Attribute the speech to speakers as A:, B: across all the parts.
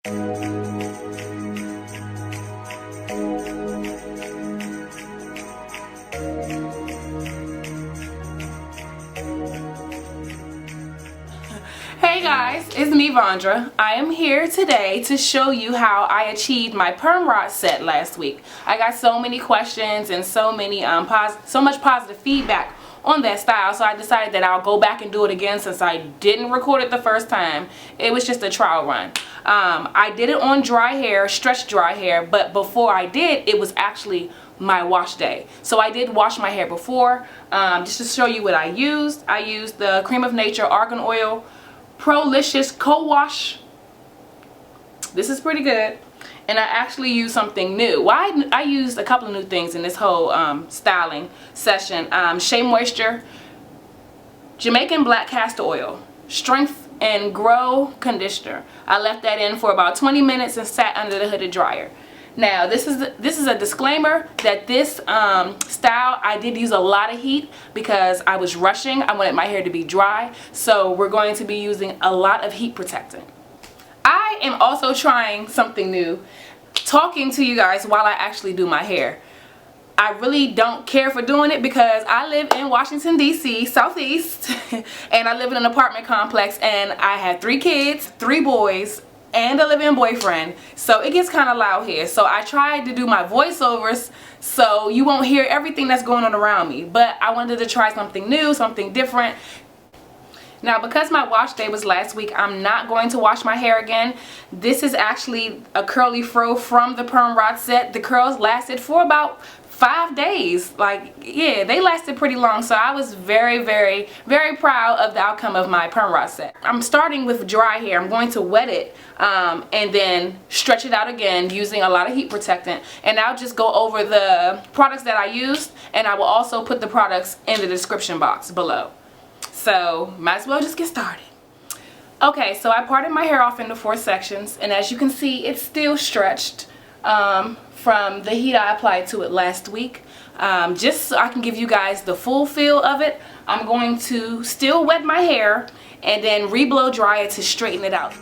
A: Hey guys, it's me Vondra. I am here today to show you how I achieved my perm rod set last week. I got so many questions and so much positive feedback on that style, so I decided that I'll go back and do it again since I didn't record it the first time. It was just a trial run. I did it on dry hair, stretch dry hair, but before I did, it was actually my wash day. So I did wash my hair before, just to show you what I used. I used the Cream of Nature Argan Oil Pro-licious co-wash. This is pretty good. And I actually used something new. Well, I used a couple of new things in this whole styling session. Shea Moisture, Jamaican Black Castor Oil, Strength and Grow Conditioner. I left that in for about 20 minutes and sat under the hooded dryer. Now this is a disclaimer that this style I did use a lot of heat because I was rushing. I wanted my hair to be dry, so we're going to be using a lot of heat protectant. I am also trying something new, talking to you guys while I actually do my hair. I really don't care for doing it because I live in Washington DC, Southeast, and I live in an apartment complex, and I have 3 kids, 3 boys, and a live-in boyfriend, so it gets kind of loud here. So I tried to do my voiceovers so you won't hear everything that's going on around me, but I wanted to try something new, something different. Now, because my wash day was last week, I'm not going to wash my hair again. This is actually a curly fro from the perm rod set. The curls lasted for about 5 days. Like, yeah, they lasted pretty long, so I was very, very, very proud of the outcome of my perm rod set. I'm starting with dry hair. I'm going to wet it and then stretch it out again using a lot of heat protectant, and I'll just go over the products that I used, and I will also put the products in the description box below. So might as well just get started. Okay, so I parted my hair off into 4 sections, and as you can see, it's still stretched from the heat I applied to it last week. Just so I can give you guys the full feel of it, I'm going to still wet my hair and then re-blow dry it to straighten it out.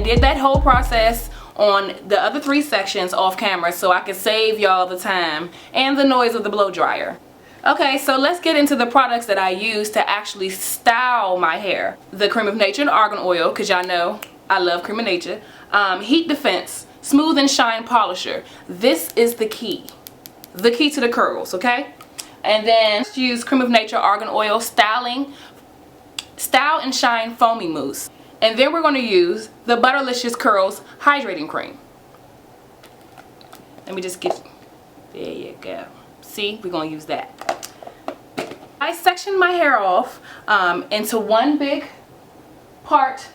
A: Did that whole process on the other 3 sections off camera so I could save y'all the time and the noise of the blow dryer. Okay, so let's get into the products that I use to actually style my hair. The Cream of Nature and Argan Oil, because y'all know I love Cream of Nature. Heat Defense Smooth and Shine Polisher. This is the key to the curls, okay? And then let's use Cream of Nature Argan Oil Style and Shine Foamy Mousse. And then we're going to use the Butter-licious Curls Hydrating Cream. Let me just get, there you go. See, we're going to use that. I sectioned my hair off into one big part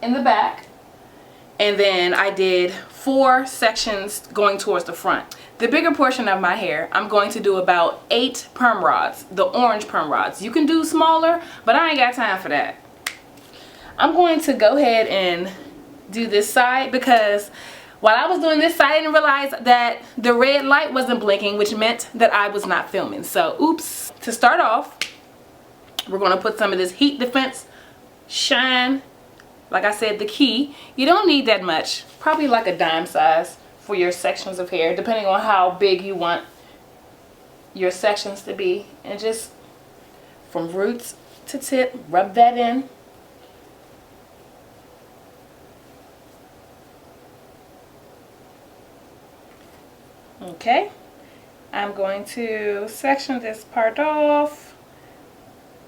A: in the back, and then I did 4 sections going towards the front. The bigger portion of my hair, I'm going to do about 8 perm rods, the orange perm rods. You can do smaller, but I ain't got time for that. I'm going to go ahead and do this side because While I was doing this, I didn't realize that the red light wasn't blinking, which meant that I was not filming. So, oops. To start off, we're going to put some of this Heat Defense Shine. Like I said, the key. You don't need that much. Probably like a dime size for your sections of hair, depending on how big you want your sections to be. And just from roots to tip, rub that in. Okay, I'm going to section this part off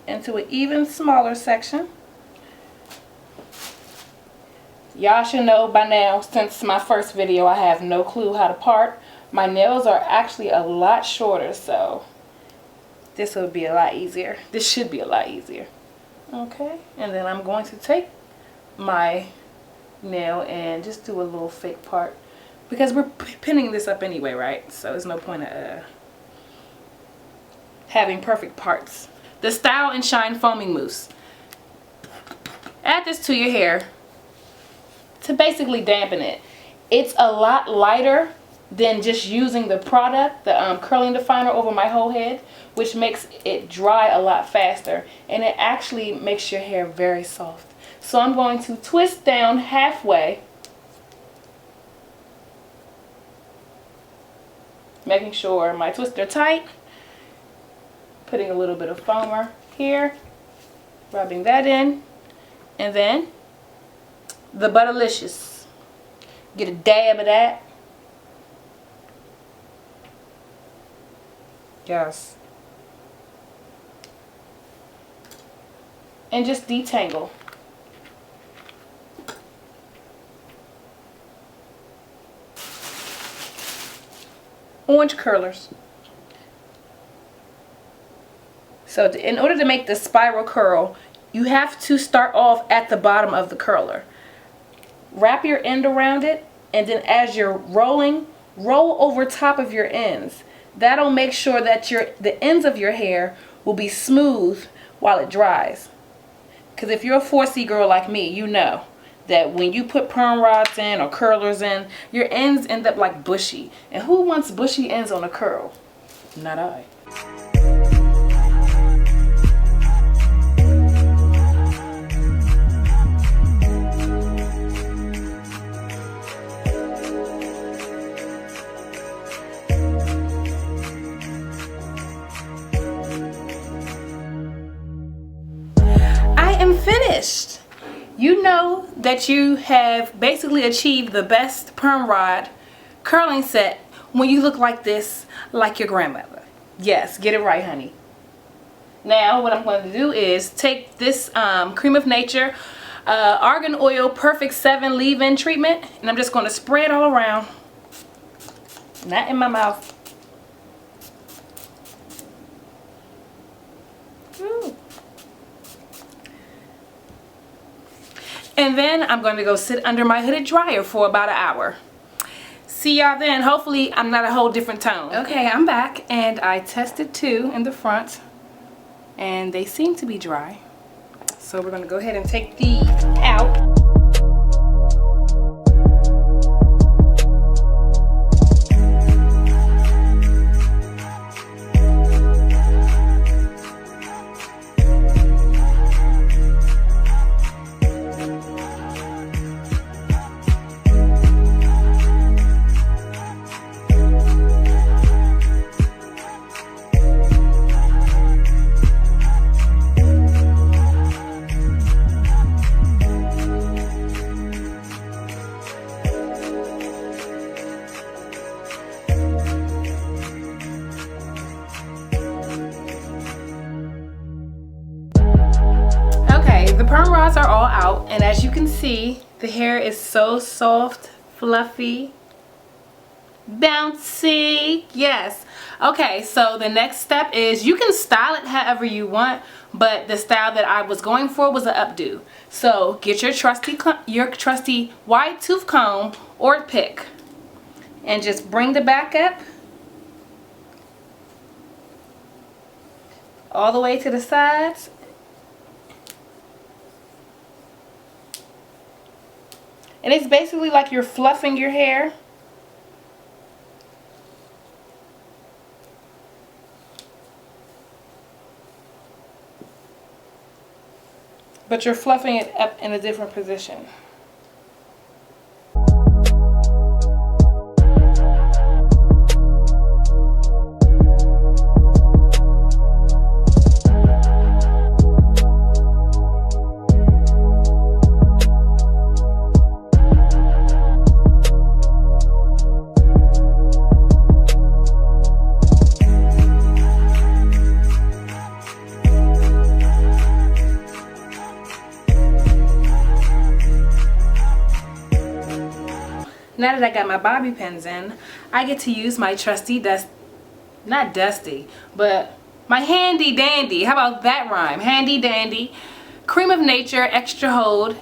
A: into an even smaller section. Y'all should know by now, since my first video, I have no clue how to part. My nails are actually a lot shorter, so this would be a lot easier. This should be a lot easier. Okay, and then I'm going to take my nail and just do a little fake part. Because we're pinning this up anyway, right? So there's no point of having perfect parts. The Style and Shine Foaming Mousse. Add this to your hair to basically dampen it. It's a lot lighter than just using the product, the curling definer over my whole head, which makes it dry a lot faster. And it actually makes your hair very soft. So I'm going to twist down halfway, making sure my twists are tight, putting a little bit of foamer here, rubbing that in, and then the Butter-licious. Get a dab of that. Yes. And just detangle. Orange curlers. So in order to make the spiral curl, you have to start off at the bottom of the curler. Wrap your end around it, and then as you're rolling, roll over top of your ends. That'll make sure that the ends of your hair will be smooth while it dries. Because if you're a 4C girl like me, you know that when you put perm rods in or curlers in, your ends end up like bushy. And who wants bushy ends on a curl? Not I. I am finished. You know that you have basically achieved the best perm rod curling set when you look like this, like your grandmother. Yes, get it right, honey. Now what I'm going to do is take this Cream of Nature Argan Oil Perfect 7 leave-in treatment, and I'm just going to spray it all around. Not in my mouth. Ooh. And then I'm going to go sit under my hooded dryer for about an hour. See y'all then. Hopefully I'm not a whole different tone. Okay, I'm back, and I tested two in the front, and they seem to be dry. So we're going to go ahead and take these out. The perm rods are all out, and as you can see, the hair is so soft, fluffy, bouncy. Yes. Okay, so the next step is you can style it however you want, but the style that I was going for was an updo. So get your trusty wide tooth comb or pick and just bring the back up all the way to the sides. And it's basically like you're fluffing your hair. But you're fluffing it up in a different position. Now that I got my bobby pins in, I get to use my trusty not dusty, but my handy dandy, how about that rhyme? Handy dandy, Cream of Nature Extra Hold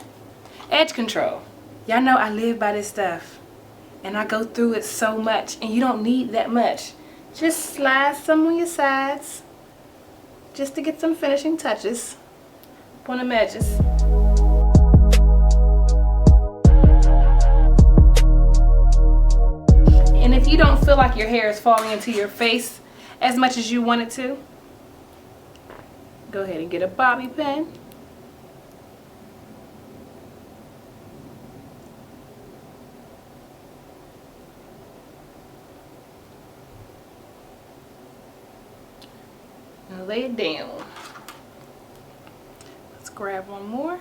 A: Edge Control. Y'all know I live by this stuff, and I go through it so much, and you don't need that much. Just slide some on your sides, just to get some finishing touches on them edges. And if you don't feel like your hair is falling into your face as much as you want it to, go ahead and get a bobby pin. And lay it down. Let's grab one more.